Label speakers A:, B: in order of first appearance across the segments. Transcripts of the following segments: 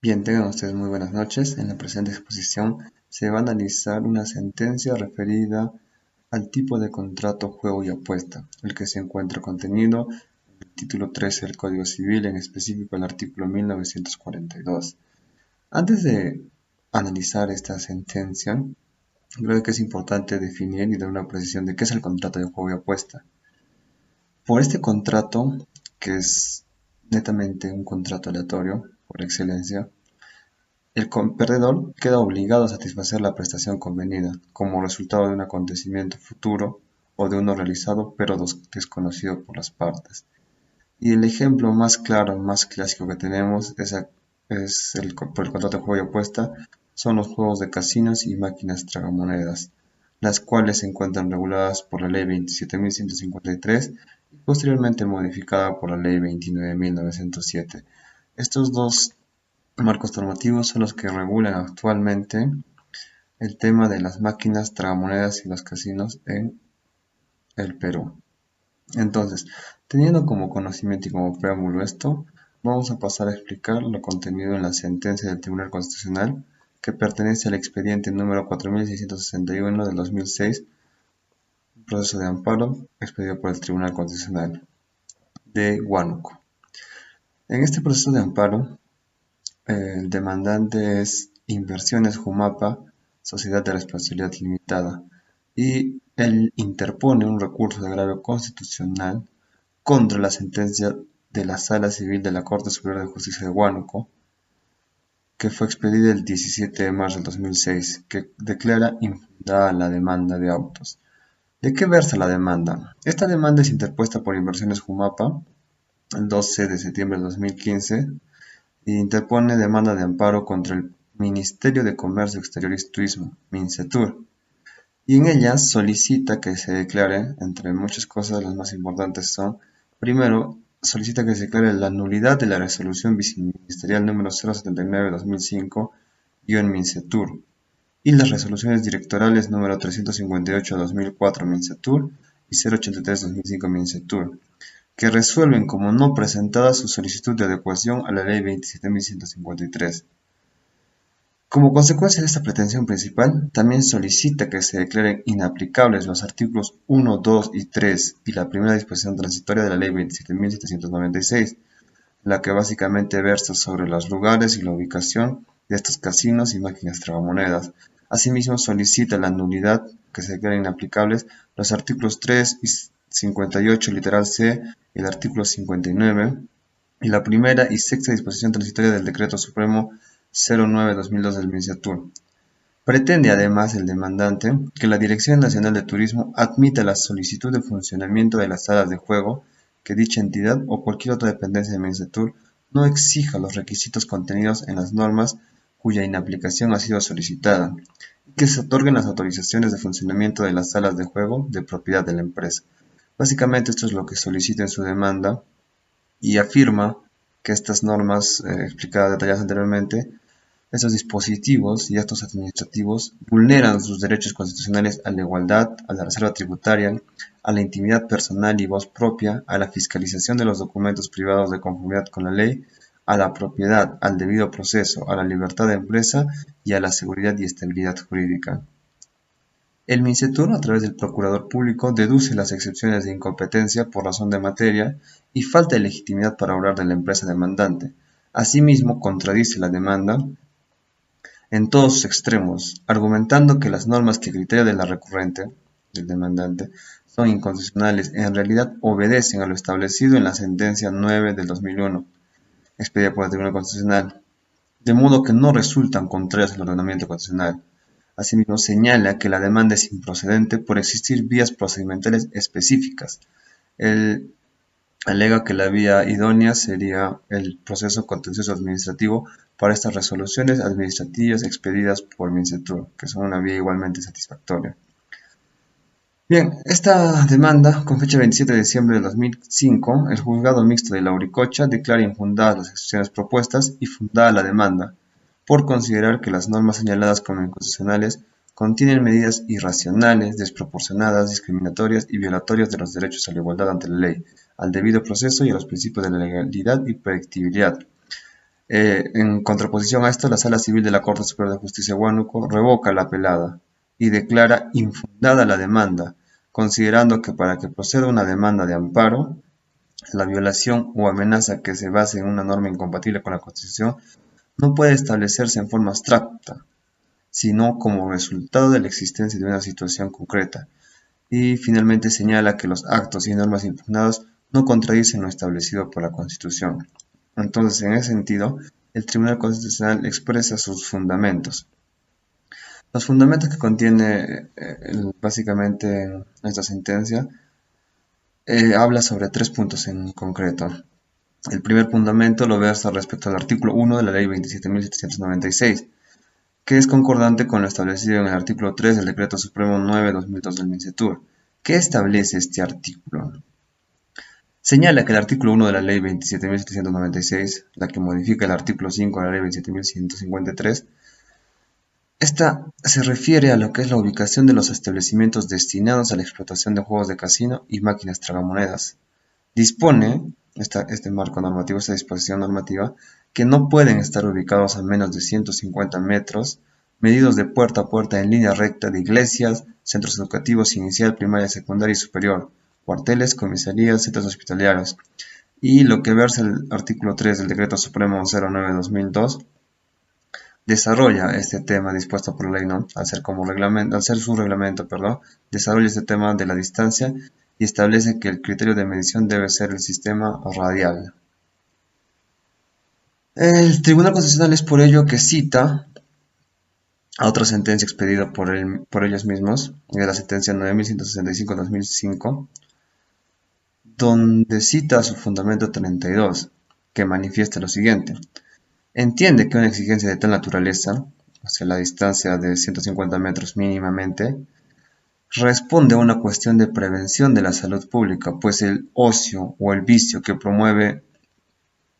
A: Bien, tengan ustedes muy buenas noches. En la presente exposición se va a analizar una sentencia referida al tipo de contrato, juego y apuesta, el que se encuentra contenido en el título 13 del Código Civil, en específico el artículo 1942. Antes de analizar esta sentencia, creo que es importante definir y dar una precisión de qué es el contrato de juego y apuesta. Por este contrato, que es netamente un contrato aleatorio por excelencia, el perdedor queda obligado a satisfacer la prestación convenida, como resultado de un acontecimiento futuro o de uno realizado pero desconocido por las partes. Y el ejemplo más claro, más clásico que tenemos por el contrato de juego y apuesta, son los juegos de casinos y máquinas tragamonedas, las cuales se encuentran reguladas por la Ley 27.153 y posteriormente modificada por la Ley 29.907. Estos dos marcos normativos son los que regulan actualmente el tema de las máquinas tragamonedas y los casinos en el Perú. Entonces, teniendo como conocimiento y como preámbulo esto, vamos a pasar a explicar lo contenido en la sentencia del Tribunal Constitucional que pertenece al expediente número 4661 del 2006, proceso de amparo expedido por el Tribunal Constitucional de Huánuco. En este proceso de amparo, el demandante es Inversiones Jumapa, Sociedad de Responsabilidad Limitada, y él interpone un recurso de agravio constitucional contra la sentencia de la Sala Civil de la Corte Superior de Justicia de Huánuco, que fue expedida el 17 de marzo del 2006, que declara infundada la demanda de autos. ¿De qué versa la demanda? Esta demanda es interpuesta por Inversiones Jumapa el 12 de septiembre de 2015 y interpone demanda de amparo contra el Ministerio de Comercio Exterior y Turismo, MINCETUR, y en ella solicita que se declare, entre muchas cosas, las más importantes son, primero, solicita que se declare la nulidad de la resolución viceministerial número 079-2005-MINCETUR y las resoluciones directorales número 358-2004 MINCETUR y 083-2005 MINCETUR, que resuelven como no presentada su solicitud de adecuación a la Ley 27.153. Como consecuencia de esta pretensión principal, también solicita que se declaren inaplicables los artículos 1, 2 y 3 y la primera disposición transitoria de la Ley 27.796, la que básicamente versa sobre los lugares y la ubicación de estos casinos y máquinas tragamonedas. Asimismo, solicita la nulidad, que se declaren inaplicables los artículos 3 y 58 literal C y el artículo 59 y la primera y sexta disposición transitoria del Decreto Supremo 09/2002 del MINCETUR. Pretende además el demandante que la Dirección Nacional de Turismo admita la solicitud de funcionamiento de las salas de juego, que dicha entidad o cualquier otra dependencia de MINCETUR no exija los requisitos contenidos en las normas cuya inaplicación ha sido solicitada, y que se otorguen las autorizaciones de funcionamiento de las salas de juego de propiedad de la empresa. Básicamente esto es lo que solicita en su demanda y afirma que estas normas explicadas detalladas anteriormente, estos dispositivos y actos administrativos vulneran sus derechos constitucionales a la igualdad, a la reserva tributaria, a la intimidad personal y voz propia, a la fiscalización de los documentos privados de conformidad con la ley, a la propiedad, al debido proceso, a la libertad de empresa y a la seguridad y estabilidad jurídica. El MINCETUR, a través del Procurador Público, deduce las excepciones de incompetencia por razón de materia y falta de legitimidad para obrar de la empresa demandante. Asimismo, contradice la demanda en todos sus extremos, argumentando que las normas que a criterio de la recurrente, del demandante, son inconstitucionales, en realidad obedecen a lo establecido en la sentencia 9 del 2001, expedida por el Tribunal Constitucional, de modo que no resultan contrarias al ordenamiento constitucional. Asimismo, señala que la demanda es improcedente por existir vías procedimentales específicas. Él alega que la vía idónea sería el proceso contencioso administrativo para estas resoluciones administrativas expedidas por MINCETUR, que son una vía igualmente satisfactoria. Bien, esta demanda, con fecha 27 de diciembre de 2005, el juzgado mixto de Lauricocha declara infundadas las excepciones propuestas y fundada la demanda, por considerar que las normas señaladas como inconstitucionales contienen medidas irracionales, desproporcionadas, discriminatorias y violatorias de los derechos a la igualdad ante la ley, al debido proceso y a los principios de la legalidad y predictibilidad. En contraposición a esto, la Sala Civil de la Corte Superior de Justicia de Huánuco revoca la apelada y declara infundada la demanda, considerando que para que proceda una demanda de amparo, la violación o amenaza que se base en una norma incompatible con la Constitución no puede establecerse en forma abstracta, sino como resultado de la existencia de una situación concreta. Y finalmente señala que los actos y normas impugnados no contradicen lo establecido por la Constitución. Entonces, en ese sentido, el Tribunal Constitucional expresa sus fundamentos. Los fundamentos que contiene básicamente esta sentencia habla sobre 3 puntos en concreto. El primer fundamento lo versa respecto al artículo 1 de la Ley 27.796, que es concordante con lo establecido en el artículo 3 del Decreto Supremo 9/2002 del MINCETUR. ¿Qué establece este artículo? Señala que el artículo 1 de la Ley 27.796, la que modifica el artículo 5 de la Ley 27.153, esta se refiere a lo que es la ubicación de los establecimientos destinados a la explotación de juegos de casino y máquinas tragamonedas. Dispone, este marco normativo, esta disposición normativa, que no pueden estar ubicados a menos de 150 metros, medidos de puerta a puerta en línea recta de iglesias, centros educativos inicial, primaria, secundaria y superior, cuarteles, comisarías, centros hospitalarios. Y lo que versa el artículo 3 del Decreto Supremo 09/2002 desarrolla este tema dispuesto por la ley, ¿no? Al ser su reglamento, desarrolla este tema de la distancia y establece que el criterio de medición debe ser el sistema radial. El Tribunal Constitucional es por ello que cita a otra sentencia expedida por ellos mismos, de la sentencia 9165/2005, donde cita su fundamento 32, que manifiesta lo siguiente. Entiende que una exigencia de tal naturaleza, hacia la distancia de 150 metros mínimamente, responde a una cuestión de prevención de la salud pública, pues el ocio o el vicio que promueve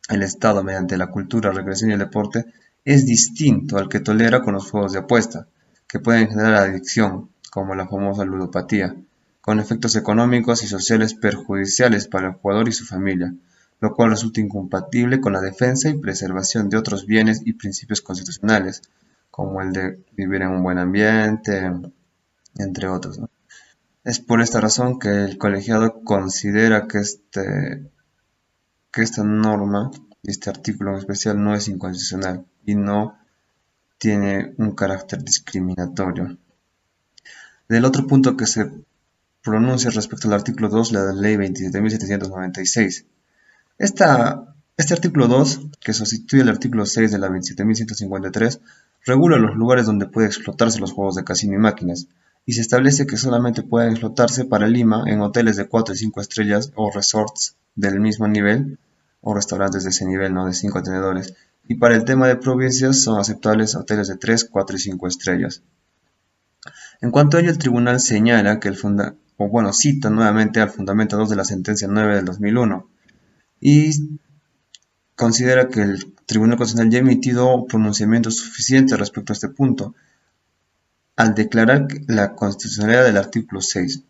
A: el Estado mediante la cultura, recreación y el deporte es distinto al que tolera con los juegos de apuesta, que pueden generar adicción, como la famosa ludopatía, con efectos económicos y sociales perjudiciales para el jugador y su familia, lo cual resulta incompatible con la defensa y preservación de otros bienes y principios constitucionales, como el de vivir en un buen ambiente, entre otros, ¿no? Es por esta razón que el colegiado considera que esta norma, este artículo en especial, no es inconstitucional y no tiene un carácter discriminatorio. Del otro punto que se pronuncia respecto al artículo 2 de la ley 27.796. Este artículo 2, que sustituye el artículo 6 de la 27.153, regula los lugares donde pueden explotarse los juegos de casino y máquinas, y se establece que solamente pueden explotarse para Lima en hoteles de 4 y 5 estrellas o resorts del mismo nivel, o restaurantes de ese nivel, no de 5 tenedores, y para el tema de provincias son aceptables hoteles de 3, 4 y 5 estrellas. En cuanto a ello, el tribunal señala que cita nuevamente al fundamento 2 de la sentencia 9 del 2001 y considera que el Tribunal Constitucional ya ha emitido pronunciamientos suficientes respecto a este punto, al declarar la constitucionalidad del artículo 6,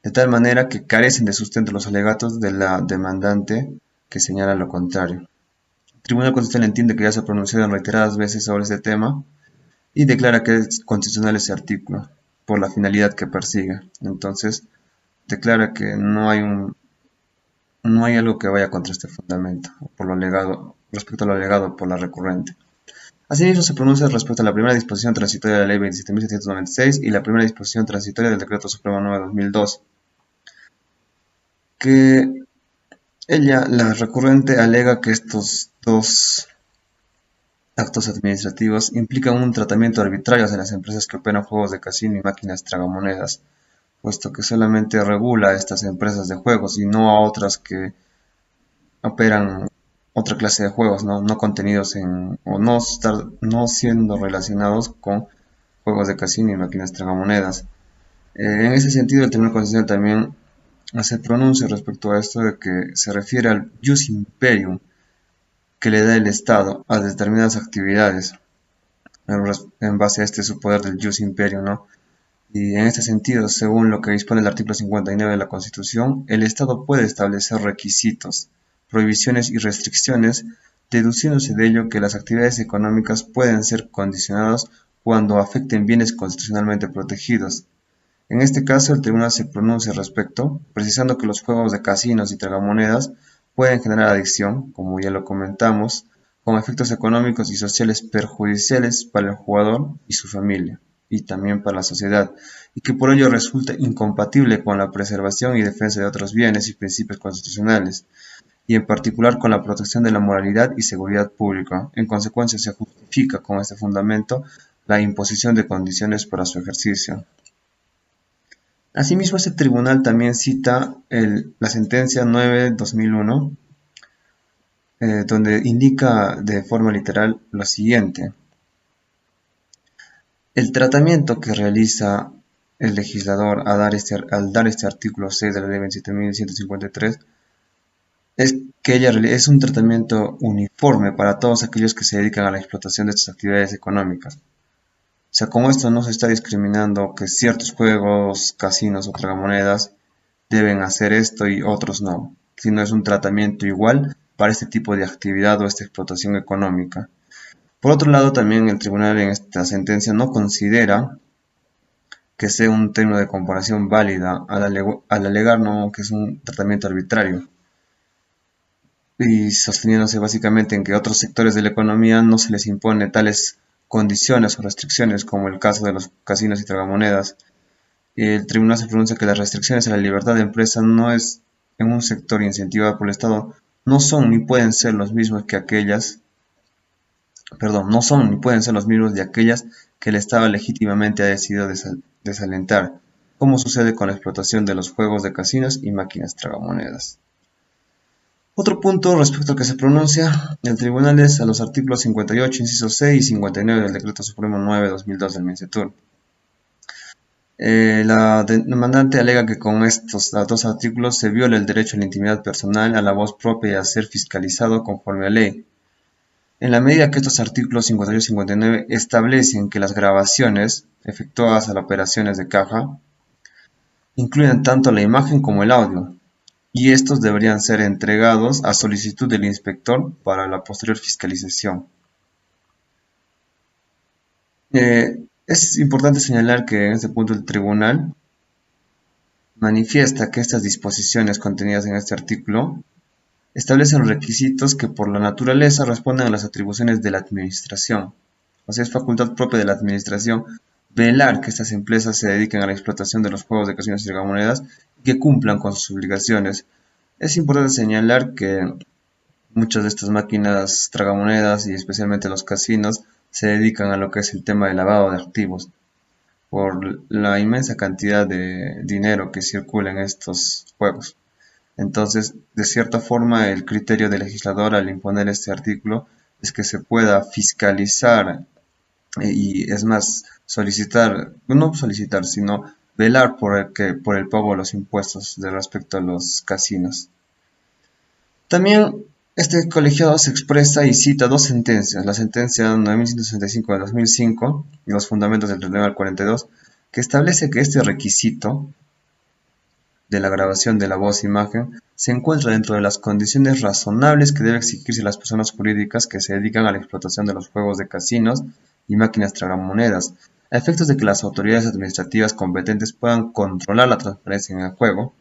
A: de tal manera que carecen de sustento los alegatos de la demandante que señala lo contrario. El Tribunal Constitucional entiende que ya se ha pronunciado en reiteradas veces sobre este tema y declara que es constitucional ese artículo por la finalidad que persigue. Entonces, declara que no hay algo que vaya contra este fundamento, por lo alegado, respecto a lo alegado por la recurrente. Asimismo, se pronuncia respecto a la primera disposición transitoria de la Ley 27.796 y la primera disposición transitoria del Decreto Supremo 9/2002, que la recurrente, alega que estos dos actos administrativos implican un tratamiento arbitrario hacia las empresas que operan juegos de casino y máquinas tragamonedas, puesto que solamente regula a estas empresas de juegos y no a otras que operan otra clase de juegos, no contenidos o no siendo relacionados con juegos de casino y máquinas tragamonedas. En ese sentido, el Tribunal Constitucional también hace pronuncia respecto a esto de que se refiere al jus imperium que le da el Estado a determinadas actividades en base a su poder del jus imperium, ¿no? Y en este sentido, según lo que dispone el artículo 59 de la Constitución, el Estado puede establecer requisitos, prohibiciones y restricciones deduciéndose de ello que las actividades económicas pueden ser condicionadas cuando afecten bienes constitucionalmente protegidos. En este caso, el tribunal se pronuncia al respecto, precisando que los juegos de casinos y tragamonedas pueden generar adicción, como ya lo comentamos, con efectos económicos y sociales perjudiciales para el jugador y su familia, y también para la sociedad, y que por ello resulta incompatible con la preservación y defensa de otros bienes y principios constitucionales, y en particular con la protección de la moralidad y seguridad pública. En consecuencia, se justifica con este fundamento la imposición de condiciones para su ejercicio. Asimismo, este tribunal también cita la sentencia 9/2001, donde indica de forma literal lo siguiente: el tratamiento que realiza el legislador al dar este artículo 6 de la ley 27.153 es que ella es un tratamiento uniforme para todos aquellos que se dedican a la explotación de estas actividades económicas. O sea, con esto no se está discriminando que ciertos juegos, casinos o tragamonedas deben hacer esto y otros no, sino es un tratamiento igual para este tipo de actividad o esta explotación económica. Por otro lado, también el tribunal en esta sentencia no considera que sea un término de comparación válida al alegar no, que es un tratamiento arbitrario, y sosteniéndose básicamente en que a otros sectores de la economía no se les impone tales condiciones o restricciones como el caso de los casinos y tragamonedas. El tribunal se pronuncia que las restricciones a la libertad de empresa no es en un sector incentivado por el Estado no son ni pueden ser los mismos que aquellas, no son ni pueden ser los mismos de aquellas que el Estado legítimamente ha decidido desalentar, como sucede con la explotación de los juegos de casinos y máquinas tragamonedas. Otro punto respecto al que se pronuncia el tribunal es a los artículos 58, inciso 6 y 59 del Decreto Supremo 9/2002 del MINCETUR. La demandante alega que con estos dos artículos se viola el derecho a la intimidad personal, a la voz propia y a ser fiscalizado conforme a ley. En la medida que estos artículos 58 y 59 establecen que las grabaciones efectuadas a las operaciones de caja incluyen tanto la imagen como el audio, y estos deberían ser entregados a solicitud del inspector para la posterior fiscalización. Es importante señalar que en este punto el tribunal manifiesta que estas disposiciones contenidas en este artículo establecen requisitos que por la naturaleza responden a las atribuciones de la administración. O sea, es facultad propia de la administración velar que estas empresas se dediquen a la explotación de los juegos de casinos y tragamonedas y que cumplan con sus obligaciones. Es importante señalar que muchas de estas máquinas tragamonedas y especialmente los casinos se dedican a lo que es el tema de lavado de activos por la inmensa cantidad de dinero que circula en estos juegos. Entonces, de cierta forma, el criterio del legislador al imponer este artículo es que se pueda fiscalizar y es más, no solicitar, sino velar por el pago de los impuestos de respecto a los casinos. También este colegiado se expresa y cita dos sentencias, la sentencia 9165 de 2005 y los fundamentos del 39 al 42, que establece que este requisito de la grabación de la voz e imagen se encuentra dentro de las condiciones razonables que debe exigirse a las personas jurídicas que se dedican a la explotación de los juegos de casinos y máquinas tragamonedas, a efectos de que las autoridades administrativas competentes puedan controlar la transparencia en el juego,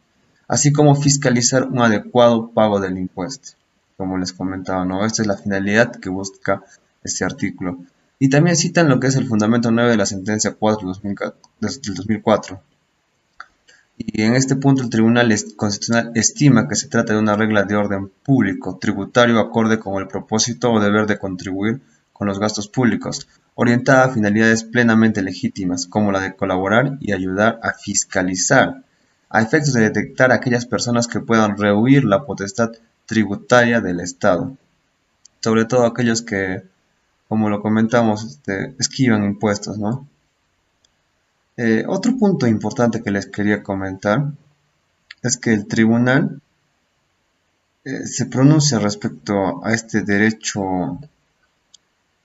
A: así como fiscalizar un adecuado pago del impuesto. Como les comentaba, ¿no? Esta es la finalidad que busca este artículo. Y también citan lo que es el fundamento 9 de la sentencia 4 del 2004. Y en este punto el Tribunal Constitucional estima que se trata de una regla de orden público, tributario acorde con el propósito o deber de contribuir con los gastos públicos, orientada a finalidades plenamente legítimas, como la de colaborar y ayudar a fiscalizar, a efectos de detectar a aquellas personas que puedan rehuir la potestad tributaria del Estado, sobre todo aquellos que, como lo comentamos, esquivan impuestos, ¿no? Otro punto importante que les quería comentar es que el tribunal se pronuncia respecto a este derecho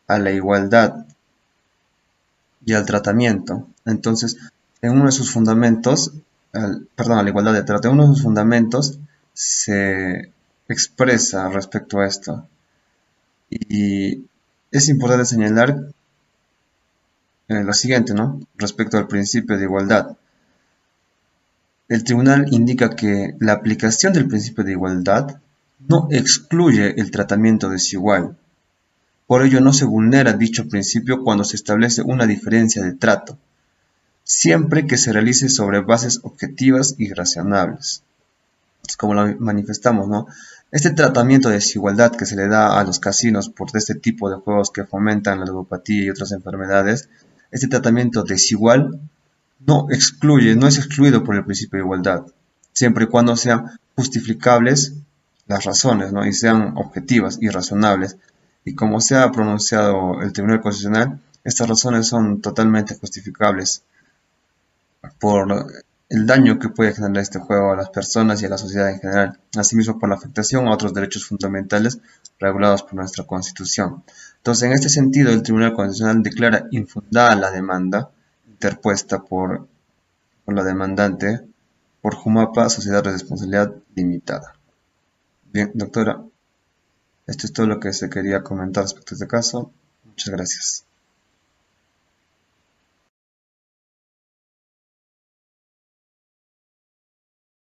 A: a la igualdad y al tratamiento. Entonces, en uno de sus fundamentos, a la igualdad de trato, en uno de sus fundamentos se expresa respecto a esto. Y es importante señalar lo siguiente, ¿no? Respecto al principio de igualdad. El tribunal indica que la aplicación del principio de igualdad no excluye el tratamiento desigual. Por ello no se vulnera dicho principio cuando se establece una diferencia de trato, siempre que se realice sobre bases objetivas y razonables. Es como lo manifestamos, ¿no? Este tratamiento de desigualdad que se le da a los casinos por este tipo de juegos que fomentan la ludopatía y otras enfermedades, este tratamiento desigual no es excluido por el principio de igualdad, siempre y cuando sean justificables las razones, ¿no? Y sean objetivas y razonables. Y como se ha pronunciado el Tribunal Constitucional, estas razones son totalmente justificables por el daño que puede generar este juego a las personas y a la sociedad en general, asimismo por la afectación a otros derechos fundamentales regulados por nuestra Constitución. Entonces, en este sentido, el Tribunal Constitucional declara infundada la demanda interpuesta por la demandante por Jumapa Sociedad de Responsabilidad Limitada. Bien, doctora, esto es todo lo que se quería comentar respecto a este caso. Muchas gracias.